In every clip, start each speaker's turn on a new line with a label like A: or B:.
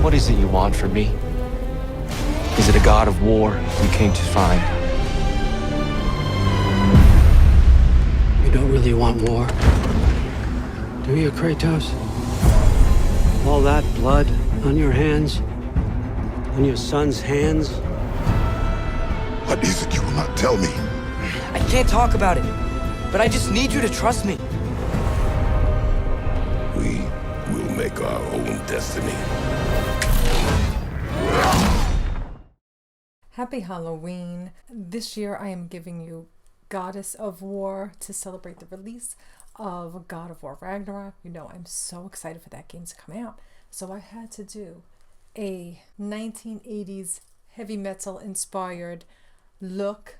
A: What is it you want from me? Is it a god of war you came to find?
B: You don't really want war, do you, Kratos? All that blood on your hands, on your son's hands.
C: What is it you will not tell me?
A: I can't talk about it, but I just need you to trust me.
C: We will make our own destiny.
D: Happy Halloween. This year I am giving you Goddess of War to celebrate the release of God of War Ragnarok. You know, I'm so excited for that game to come out. So I had to do a 1980s heavy metal inspired look,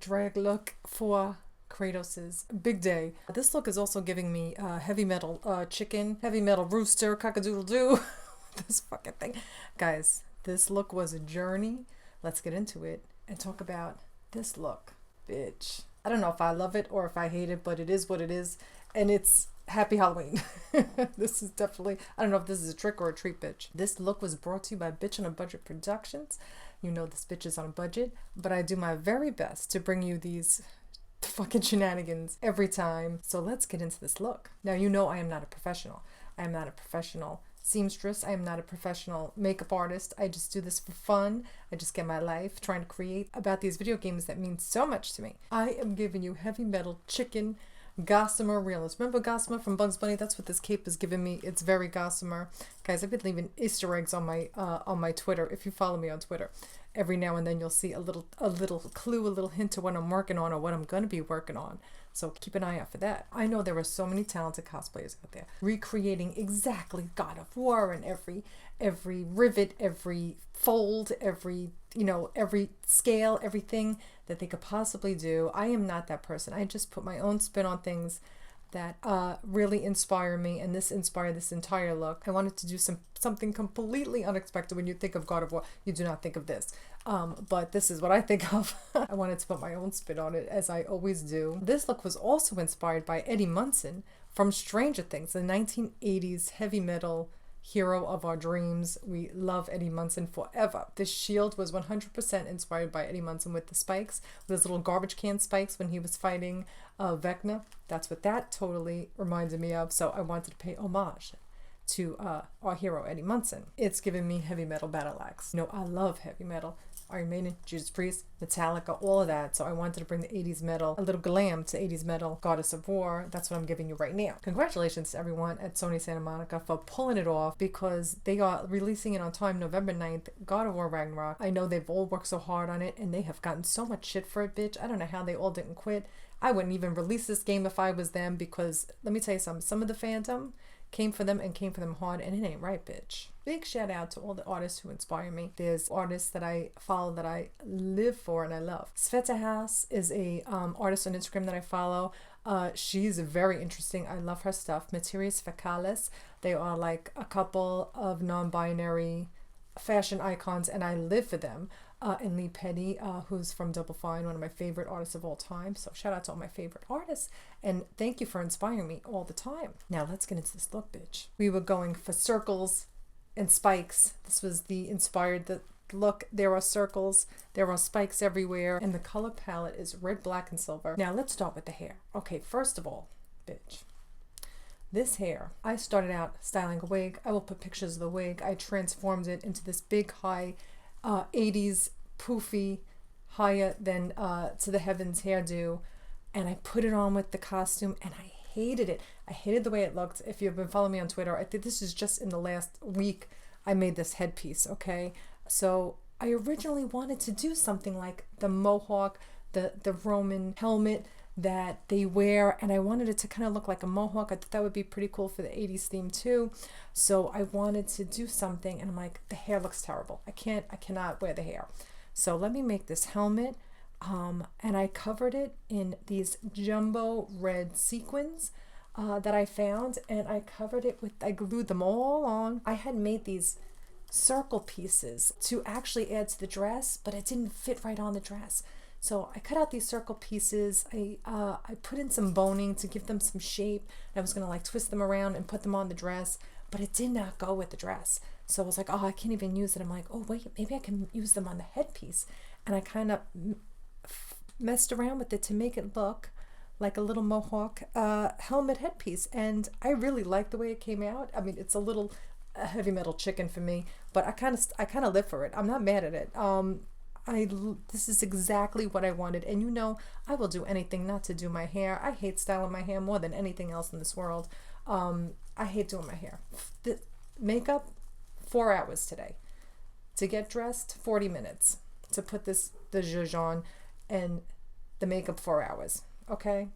D: drag look for Kratos's big day. This look is also giving me heavy metal chicken, heavy metal rooster, cock-a-doodle-doo. This fucking thing. Guys, this look was a journey. Let's get into it and talk about this look, bitch. I don't know if I love it or if I hate it, but it is what it is. And it's Happy Halloween. This is definitely, I don't know if this is a trick or a treat, bitch. This look was brought to you by Bitch on a Budget Productions. You know this bitch is on a budget, but I do my very best to bring you these fucking shenanigans every time. So let's get into this look. Now, you know I am not a professional. I am not a professional seamstress. I am not a professional makeup artist. I just do this for fun. I just get my life trying to create about these video games that mean so much to me. I am giving you heavy metal chicken gossamer realness. Remember Gossamer from Bugs Bunny? That's what this cape is giving me. It's very Gossamer. Guys, I've been leaving Easter eggs on my Twitter. If you follow me on Twitter, every now and then you'll see a little clue, a little hint to what I'm working on or what I'm going to be working on. So keep an eye out for that. I know there are so many talented cosplayers out there recreating exactly God of War and every rivet, every fold, every scale, everything that they could possibly do. I am not that person. I just put my own spin on things that really inspire me, and this inspired this entire look. I wanted to do something completely unexpected. When you think of God of War, you do not think of this. But this is what I think of. I wanted to put my own spin on it, as I always do. This look was also inspired by Eddie Munson from Stranger Things, the 1980s heavy metal hero of our dreams. We love Eddie Munson forever. This shield was 100% inspired by Eddie Munson with the spikes, with his little garbage can spikes when he was fighting Vecna. That's what that totally reminded me of. So I wanted to pay homage to our hero Eddie Munson. It's giving me heavy metal battle axe. You know, I love heavy metal. Iron Maiden, Judas Priest, Metallica, all of that. So I wanted to bring the 80s metal, a little glam to 80s metal, Goddess of War. That's what I'm giving you right now. Congratulations to everyone at Sony Santa Monica for pulling it off, because they are releasing it on time, November 9th, God of War Ragnarok. I know they've all worked so hard on it, and they have gotten so much shit for it, bitch. I don't know how they all didn't quit. I wouldn't even release this game if I was them, because let me tell you something, some of the fandom came for them and came for them hard, and it ain't right, bitch. Big shout out to all the artists who inspire me. There's artists that I follow that I live for and I love. Sveta Haas is a artist on Instagram that I follow. She's very interesting. I love her stuff. Materias Fecales. They are like a couple of non-binary fashion icons, and I live for them. And Lee Petty, who's from Double Fine, one of my favorite artists of all time. So shout out to all my favorite artists, and thank you for inspiring me all the time. Now let's get into this look, bitch. We were going for circles and spikes. This was the inspired look. There are circles, there are spikes everywhere, and the color palette is red, black, and silver. Now let's start with the hair. Okay, first of all, bitch, this hair, I started out styling a wig. I will put pictures of the wig. I transformed it into this big, high 80s poofy, higher than to the heavens hairdo, and I put it on with the costume, and I hated it. I hated the way it looked. If you've been following me on Twitter, I think this is just in the last week I made this headpiece, okay? So I originally wanted to do something like the mohawk, the Roman helmet that they wear, and I wanted it to kind of look like a mohawk. I thought that would be pretty cool for the 80s theme too. So I wanted to do something, and I'm like, the hair looks terrible. I cannot wear the hair. So let me make this helmet. And I covered it in these jumbo red sequins that I found, and I covered it with, I glued them all on. I had made these circle pieces to actually add to the dress, but it didn't fit right on the dress. So I cut out these circle pieces. I put in some boning to give them some shape. I was gonna like twist them around and put them on the dress, but it did not go with the dress. So I was like, oh, I can't even use it. I'm like, oh wait, maybe I can use them on the headpiece. And I kind of messed around with it to make it look like a little mohawk helmet headpiece, and I really like the way it came out. I mean, it's a little heavy metal chicken for me, but I kind of live for it. I'm not mad at it. This is exactly what I wanted, and you know, I will do anything not to do my hair. I hate styling my hair more than anything else in this world. I hate doing my hair. The makeup, 4 hours today. To get dressed, 40 minutes. To put the zhuzh on, and the makeup, 4 hours. Okay?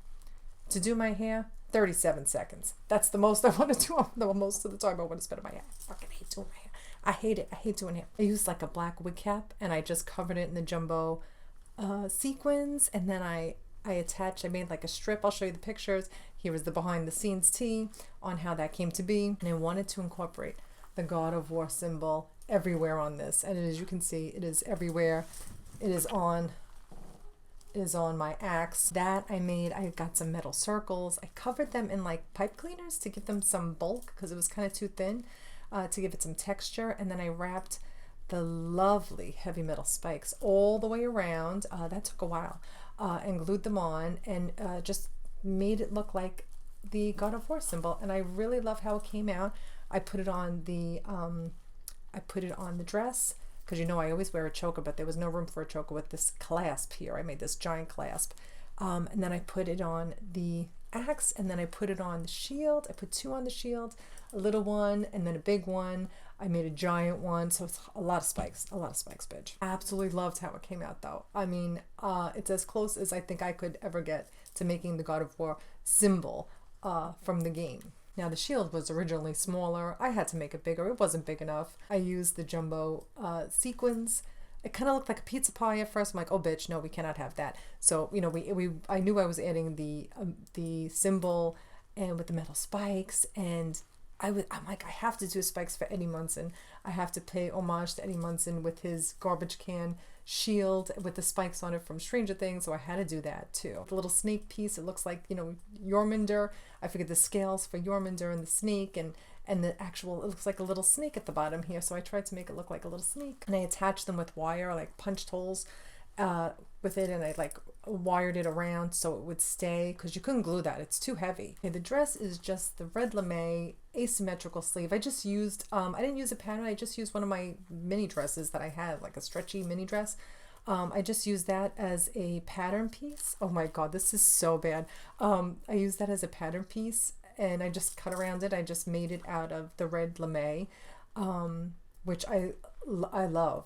D: To do my hair, 37 seconds. That's the most I want to do. The most of the time I want to spend on my hair. I fucking hate doing my hair. I hate it. I hate doing hair. I used like a black wig cap, and I just covered it in the jumbo sequins, and then I made like a strip. I'll show you the pictures. Here is the behind the scenes tea on how that came to be. And I wanted to incorporate the God of War symbol everywhere on this. And as you can see, it is everywhere. It is on my axe. That I got some metal circles. I covered them in like pipe cleaners to give them some bulk because it was kind of too thin, to give it some texture. And then I wrapped the lovely heavy metal spikes all the way around. That took a while, and glued them on, and just made it look like the God of War symbol. And I really love how it came out. I put it on the dress, because you know I always wear a choker, but there was no room for a choker with this clasp here. I made this giant clasp, and then I put it on the axe, and then I put it on the shield. I put 2 on the shield, a little one and then a big one. I made a giant one, so it's a lot of spikes, bitch. Absolutely loved how it came out though. I mean, it's as close as I think I could ever get to making the God of War symbol from the game. Now the shield was originally smaller. I had to make it bigger. It wasn't big enough. I used the jumbo sequins. It kind of looked like a pizza pie at first. I'm like, oh bitch, no, we cannot have that. So you know, I knew I was adding the symbol and with the metal spikes, and I'm like, I have to do spikes for Eddie Munson. I have to pay homage to Eddie Munson with his garbage can shield with the spikes on it from Stranger Things, so I had to do that too. The little snake piece, it looks like, you know, Jormungandr. I figured the scales for Jormungandr and the snake, and the actual, it looks like a little snake at the bottom here, so I tried to make it look like a little snake. And I attached them with wire, like punched holes with it, and I like wired it around so it would stay, because you couldn't glue that, it's too heavy. Okay, the dress is just the red lame asymmetrical sleeve. I just used, I didn't use a pattern, I just used one of my mini dresses that I had, like a stretchy mini dress. I just used that as a pattern piece. Oh my god, this is so bad. I used that as a pattern piece, and I just cut around it. I just made it out of the red lame, which I love.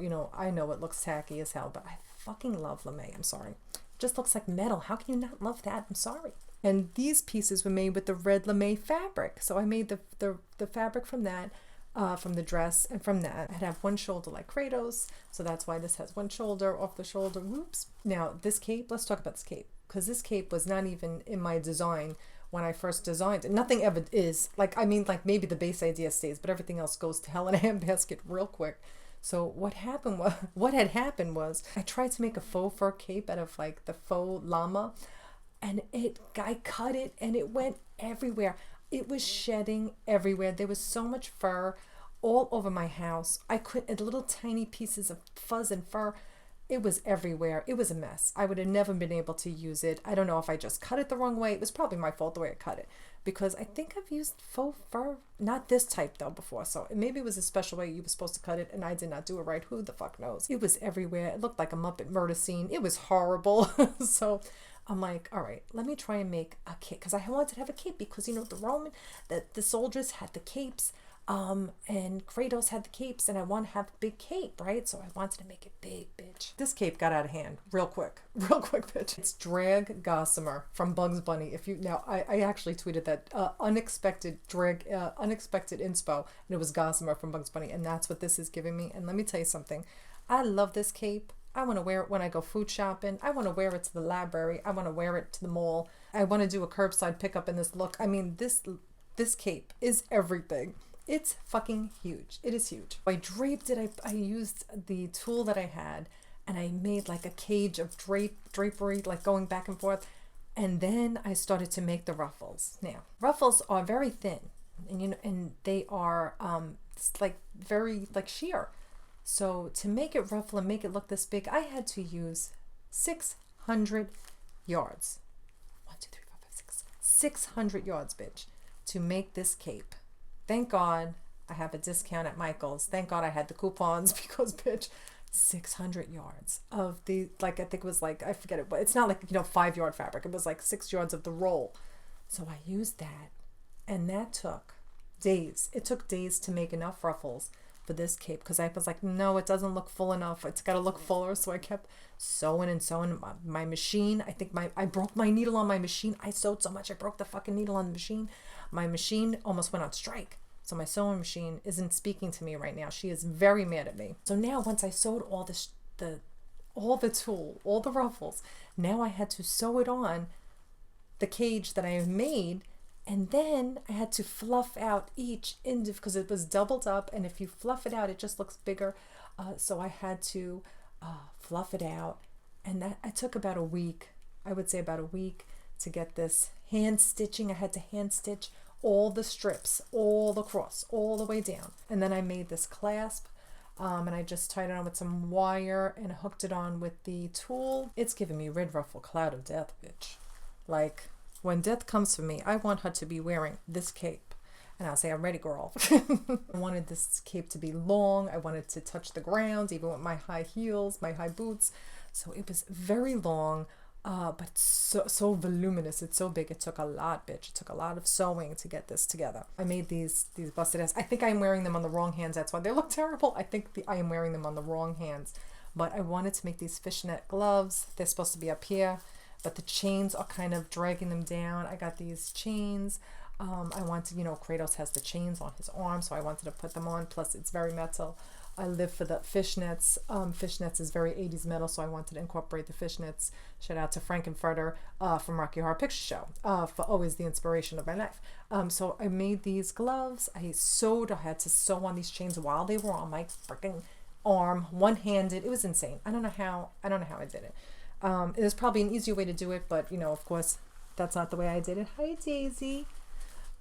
D: You know, I know it looks tacky as hell, but I fucking love lame. I'm sorry. It just looks like metal. How can you not love that? I'm sorry. And these pieces were made with the red lame fabric. So I made the fabric from that, from the dress, and from that I'd have one shoulder like Kratos. So that's why this has one shoulder off the shoulder. Whoops. Now this cape, let's talk about this cape, because this cape was not even in my design when I first designed it. Nothing ever is. Like, I mean, like maybe the base idea stays, but everything else goes to hell in a handbasket real quick. So what had happened was I tried to make a faux fur cape out of like the faux llama, and I cut it and it went everywhere. It was shedding everywhere. There was so much fur all over my house. I couldn't, little tiny pieces of fuzz and fur. It was everywhere. It was a mess. I would have never been able to use it. I don't know if I just cut it the wrong way. It was probably my fault the way I cut it, because I think I've used faux fur, not this type though, before. So maybe it was a special way you were supposed to cut it and I did not do it right. Who the fuck knows? It was everywhere. It looked like a Muppet murder scene. It was horrible. So I'm like, all right, let me try and make a cape, because I wanted to have a cape, because you know the soldiers had the capes. And Kratos had the capes, and I want to have a big cape, right? So I wanted to make it big, bitch. This cape got out of hand real quick, bitch. It's drag gossamer from Bugs Bunny. If you now, I actually tweeted that unexpected inspo, and it was gossamer from Bugs Bunny, and that's what this is giving me. And let me tell you something, I love this cape. I want to wear it when I go food shopping. I want to wear it to the library. I want to wear it to the mall. I want to do a curbside pickup in this look. I mean, this cape is everything. It's fucking huge. It is huge. I draped it. I used the tulle that I had and I made like a cage of drapery, like going back and forth. And then I started to make the ruffles. Now, ruffles are very thin, and and they are like very like sheer. So to make it ruffle and make it look this big, I had to use 600 yards. 1, 2, 3, 4, 5, 6. 600 yards, bitch, to make this cape. Thank God I have a discount at Michael's. Thank God I had the coupons because, bitch, 600 yards of the, like, I think it was like, I forget it, but it's not like, 5-yard fabric. It was like 6 yards of the roll. So I used that, and that took days. It took days to make enough ruffles for this cape because I was like, no, it doesn't look full enough. It's got to look fuller. So I kept sewing and sewing. My machine, I think I broke my needle on my machine. I sewed so much I broke the fucking needle on the machine. My machine almost went on strike. So my sewing machine isn't speaking to me right now. She is very mad at me. So now once I sewed all the tulle, all the ruffles, now I had to sew it on the cage that I made. And then I had to fluff out each end because it was doubled up. And if you fluff it out, it just looks bigger. So I had to fluff it out. And that I took about a week. I would say about a week to get this hand stitching. I had to hand stitch all the strips, all the cross, all the way down. And then I made this clasp. And I just tied it on with some wire and hooked it on with the tulle. It's giving me red ruffle cloud of death, bitch. Like, when death comes for me, I want her to be wearing this cape. And I'll say, I'm ready, girl. I wanted this cape to be long. I wanted to touch the ground, even with my high heels, my high boots. So it was very long, but so voluminous. It's so big. It took a lot, bitch. It took a lot of sewing to get this together. I made these busted ass. I think I'm wearing them on the wrong hands. That's why they look terrible. I think I am wearing them on the wrong hands. But I wanted to make these fishnet gloves. They're supposed to be up here, but the chains are kind of dragging them down. I got these chains. I wanted, Kratos has the chains on his arm, so I wanted to put them on. Plus, it's very metal. I live for the fishnets. Fishnets is very 80s metal, so I wanted to incorporate the fishnets. Shout out to Frankenfurter from Rocky Horror Picture Show for always the inspiration of my life. So I made these gloves. I had to sew on these chains while they were on my freaking arm, one-handed. It was insane. I don't know how I did it. There's probably an easier way to do it, but of course, that's not the way I did it. Hi, Daisy.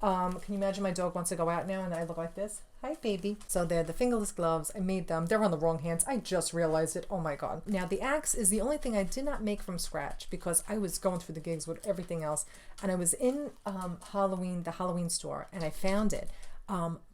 D: Can you imagine my dog wants to go out now and I look like this? Hi, baby. So they're the fingerless gloves. I made them. They're on the wrong hands. I just realized it. Oh my God. Now the axe is the only thing I did not make from scratch because I was going through the gigs with everything else. And I was in the Halloween store, and I found it.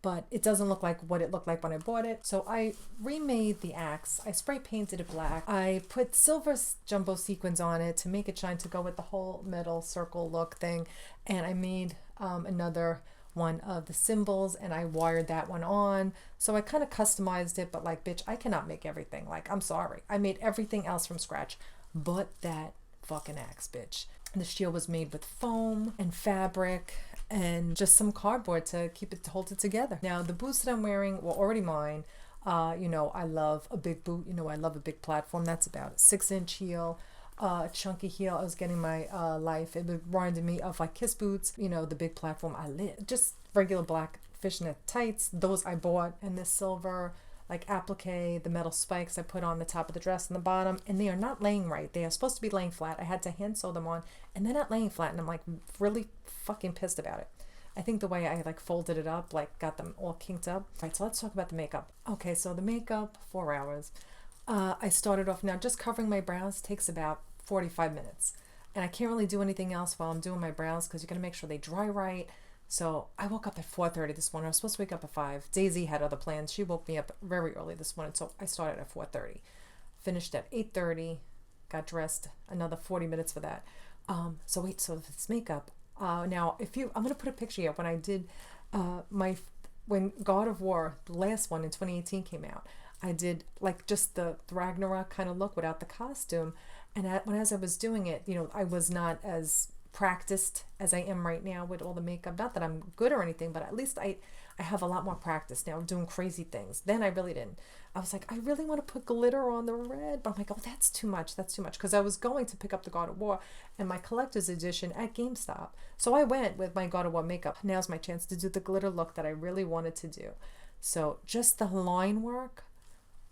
D: But it doesn't look like what it looked like when I bought it. So I remade the axe. I spray painted it black. I put silver jumbo sequins on it to make it shine, to go with the whole metal circle look thing. And I made another one of the symbols, and I wired that one on. So I kind of customized it, but like, bitch, I cannot make everything. Like, I'm sorry. I made everything else from scratch, but that fucking axe, bitch. And the shield was made with foam and fabric and just some cardboard to hold it together. Now, the boots that I'm wearing were already mine. I love a big boot. I love a big platform. That's about a 6-inch heel. Chunky heel. I was getting my life. It reminded me of like Kiss boots. The big platform. Just regular black fishnet tights. Those I bought. And this silver like applique, the metal spikes I put on the top of the dress and the bottom, and they are not laying right. They are supposed to be laying flat. I had to hand sew them on, and they're not laying flat, and I'm like really fucking pissed about it. I think the way I like folded it up, like got them all kinked up. All right, so let's talk about the makeup. Okay, so the makeup, 4 hours. I started off now just covering my brows takes about 45 minutes, and I can't really do anything else while I'm doing my brows because you got to make sure they dry right. So I woke up at 4:30 this morning. I was supposed to wake up at 5. Daisy had other plans. She woke me up very early this morning, so I started at 4:30. Finished at 8:30. Got dressed. Another 40 minutes for that. So this makeup. Now, I'm gonna put a picture here when I did when God of War, the last one in 2018 came out. I did like just the Ragnarok kind of look without the costume, and as I was doing it, I was not as practiced as I am right now with all the makeup. Not that I'm good or anything, but at least I have a lot more practice now. I'm doing crazy things. Then I really didn't. I was like, I really want to put glitter on the red, but I'm like, oh, that's too much. Because I was going to pick up the God of War and my collector's edition at GameStop. So I went with my God of War makeup. Now's my chance to do the glitter look that I really wanted to do. So just the line work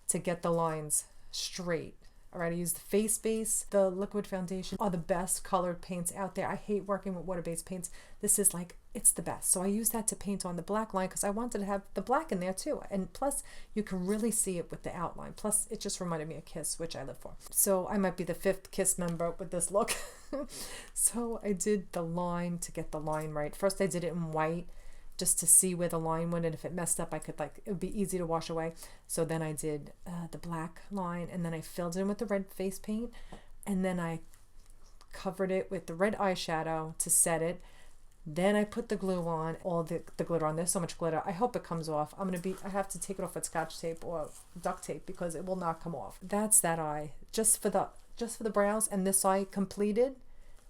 D: to get the lines straight All right, I used the face base. The liquid foundation are the best colored paints out there. I hate working with water-based paints. This is like, it's the best. So I used that to paint on the black line because I wanted to have the black in there too. And plus, you can really see it with the outline. Plus, it just reminded me of Kiss, which I live for. So I might be the 5th Kiss member with this look. So I did the line to get the line right. First, I did it in white just to see where the line went, and if it messed up, I could like, it would be easy to wash away. So then I did the black line, and then I filled it in with the red face paint, and then I covered it with the red eyeshadow to set it. Then I put the glue on, all the glitter on. There's so much glitter. I hope it comes off. I have to take it off with Scotch tape or duct tape because it will not come off. That's that eye. Just for the brows, and this eye completed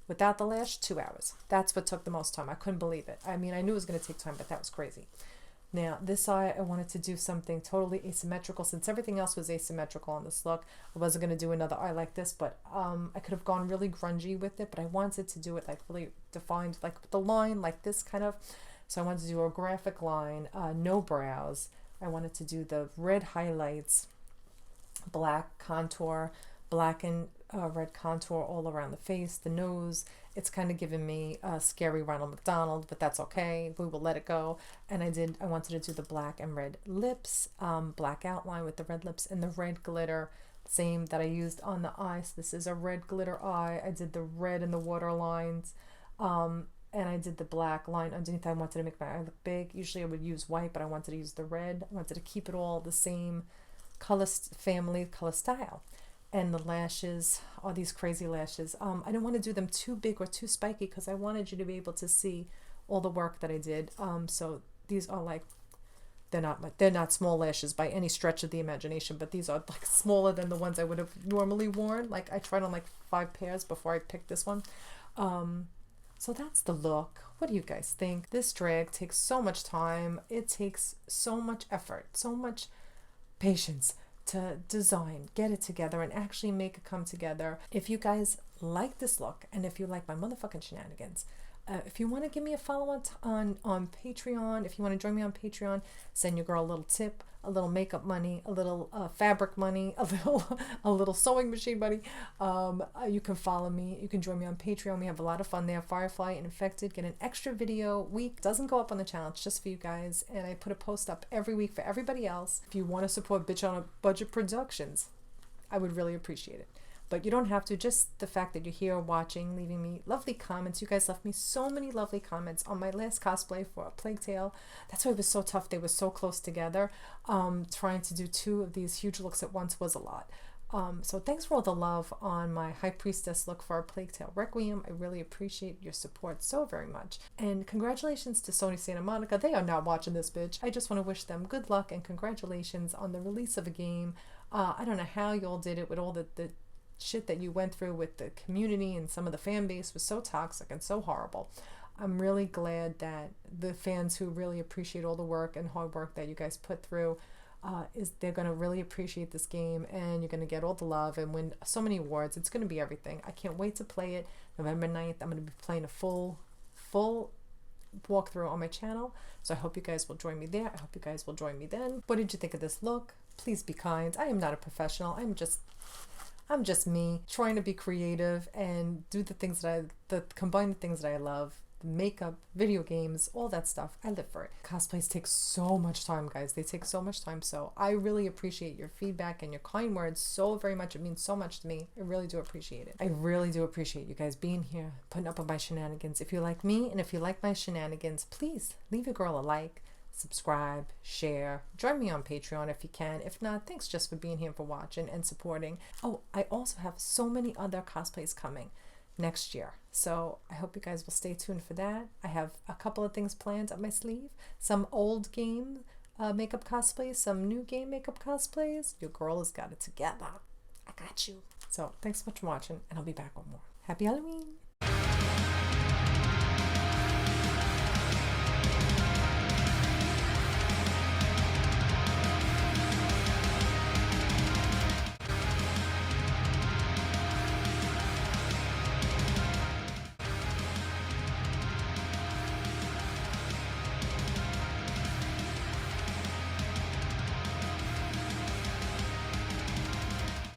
D: without the lash, 2 hours. That's what took the most time. I couldn't believe it. I mean, I knew it was going to take time, but that was crazy. Now, this eye, I wanted to do something totally asymmetrical. Since everything else was asymmetrical on this look, I wasn't going to do another eye like this, but I could have gone really grungy with it, but I wanted to do it like really defined, like with the line like this kind of. So I wanted to do a graphic line, no brows. I wanted to do the red highlights, black contour, black and red contour all around the face, the nose. It's kind of giving me a scary Ronald McDonald, but that's okay. We will let it go. And I wanted to do the black and red lips, black outline with the red lips and the red glitter, same that I used on the eye. So this is a red glitter eye. I did the red and the water lines, and I did the black line underneath. I wanted to make my eye look big. Usually I would use white, but I wanted to use the red. I wanted to keep it all the same color family, color style. And the lashes are these crazy lashes. I didn't want to do them too big or too spiky because I wanted you to be able to see all the work that I did. So these are like, they're not small lashes by any stretch of the imagination, but these are like smaller than the ones I would have normally worn. Like I tried on like 5 pairs before I picked this one. So that's the look. What do you guys think? This drag takes so much time. It takes so much effort, so much patience to design, get it together, and actually make it come together. If you guys like this look, and if you like my motherfucking shenanigans, if you want to give me a follow on Patreon, if you want to join me on Patreon, send your girl a little tip, a little makeup money, a little fabric money, a little sewing machine money. You can follow me. You can join me on Patreon. We have a lot of fun there. Firefly and Infected get an extra video a week. Doesn't go up on the channel. It's just for you guys. And I put a post up every week for everybody else. If you want to support Bitch on a Budget Productions, I would really appreciate it. But you don't have to. Just the fact that you're here watching, leaving me lovely comments. You guys left me so many lovely comments on my last cosplay for a Plague Tale. That's why it was so tough. They were so close together. Trying to do 2 of these huge looks at once was a lot. So thanks for all the love on my High Priestess look for our Plague Tale Requiem. I really appreciate your support so very much. And congratulations to Sony Santa Monica. They are not watching this, bitch. I just want to wish them good luck and congratulations on the release of a game. I don't know how y'all did it with all the shit that you went through with the community, and some of the fan base was so toxic and so horrible. I'm really glad that the fans who really appreciate all the work and hard work that you guys put through, they're going to really appreciate this game, and you're going to get all the love and win so many awards. It's going to be everything. I can't wait to play it. November 9th, I'm going to be playing a full walkthrough on my channel, so I hope you guys will join me there. I hope you guys will join me then. What did you think of this look? Please be kind. I am not a professional. I'm just me trying to be creative and do the things that combine the things that I love. The makeup, video games, all that stuff. I live for it. Cosplays take so much time, guys. They take so much time. So I really appreciate your feedback and your kind words so very much. It means so much to me. I really do appreciate it. I really do appreciate you guys being here, putting up with my shenanigans. If you like me and if you like my shenanigans, please leave a girl a like, subscribe, share, join me on Patreon if you can. If not, thanks just for being here, for watching and supporting. Oh, I also have so many other cosplays coming next year, so I hope you guys will stay tuned for that. I have a couple of things planned up my sleeve. Some old game makeup cosplays, some new game makeup cosplays. Your girl has got it together. I got you. So thanks so much for watching, and I'll be back with more. Happy Halloween!